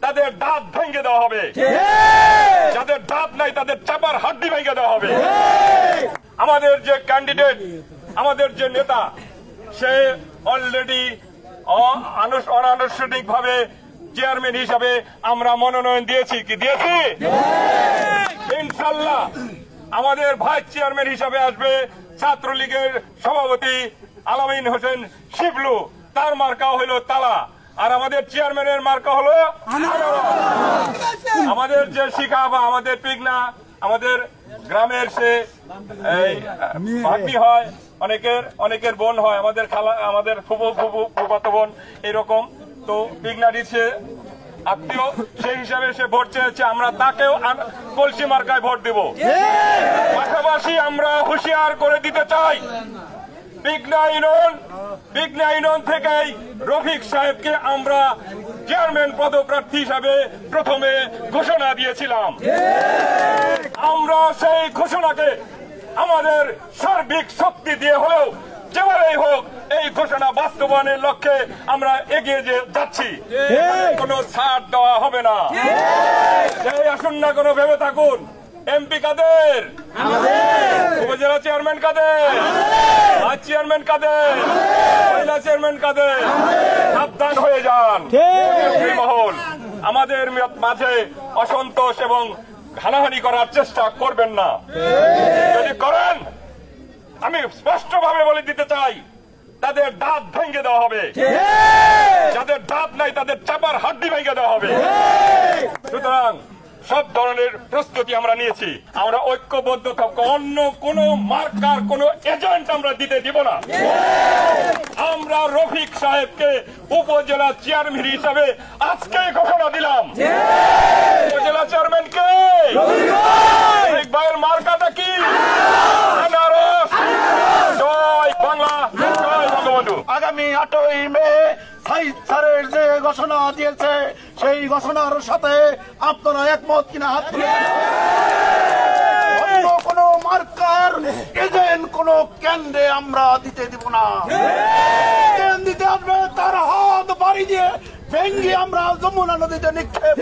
তাদের দাঁত ভেঙে দেওয়া হবে, যাদের দাঁত নাই তাদের চাপার হাড্ডি ভেঙে দেওয়া হবে। আমাদের যে ক্যান্ডিডেট, আমাদের যে নেতা, সে অলরেডি অনানুষ্ঠানিক ভাবে চেয়ারম্যান হিসাবে আমরা মনোনয়ন দিয়েছি। কি দিয়েছি? ইনশাল্লাহ আমাদের ভাইস চেয়ারম্যান হিসাবে আসবে ছাত্রলীগের সভাপতি আলামিন হোসেন শিবলু। তার মার্কা হলো তালা, আর আমাদের চেয়ারম্যানের মার্কা হলো আমাদের যে শিখা বা আমাদের পিগনা, আমাদের গ্রামের সে ভাগ্নি হয়, অনেকের বোন হয়, আমাদের খালা, আমাদের ফুফাতো বোন, এরকম। তো পিগনা দিচ্ছে আত্মীয়, সেই হিসাবে সে ভোট চেয়েছে, আমরা তাকেও কলসি মার্কায় ভোট দেব। পাশাপাশি আমরা হুঁশিয়ার করে দিতে চাই, পিগনা ইউনিয়ন থেকেই রফিক সাহেবকে আমরা চেয়ারম্যান পদপ্রার্থী হিসাবে প্রথমে ঘোষণা দিয়েছিলাম। আমরা সেই ঘোষণাকে আমাদের সার্বিক শক্তি দিয়ে হলেও যেভাবেই হোক এই ঘোষণা বাস্তবায়নের লক্ষ্যে আমরা এগিয়ে যাচ্ছি। কোনো ছাড় দেওয়া হবে না। এই আসুন না কোনো ভেবে থাকুন, এমপি কাদের, উপজেলা চেয়ারম্যান কাদের, ভাইস চেয়ারম্যান কাদের, মহিলা চেয়ারম্যান কাদের, সাবধান হয়ে যান। মহল আমাদের মাঝে অসন্তোষ এবং হানাহানি করার চেষ্টা করবেন না। যদি করেন, আমি স্পষ্টভাবে বলে দিতে চাই, তাদের দাঁত ভেঙে দেওয়া হবে, যাদের দাঁত নাই তাদের চাপার হাড্ডি ভেঙে দেওয়া হবে। সুতরাং সব ধরনের প্রস্তুতি আমরা নিয়েছি, আমরা ঐক্যবদ্ধ থাকবো। অন্য কোন মার্কার কোন এজেন্ট আমরা দিতে দিব না। আমরা রফিক সাহেবকে উপজেলা চেয়ারম্যান হিসাবে আজকে ঘোষণা দিলাম। উপজেলা চেয়ারম্যান কে? রফিক ভাইয়ের মার্কাটা কি? জয় বাংলা, জয় বঙ্গবন্ধু। আগামী 8ই মে সাইদ স্যারের যে ঘোষণা দিয়েছে, সেই ঘোষণার সাথে আপনারা একমত কিনা হাত তুলে। অন্য কোন মার্কার এজেন্ট কোন কেন্দ্রে আমরা দিতে দিব না। দিতে আসবে তার হাত বাড়ি দিয়ে ভেঙ্গে আমরা যমুনা নদীতে নিক্ষেপ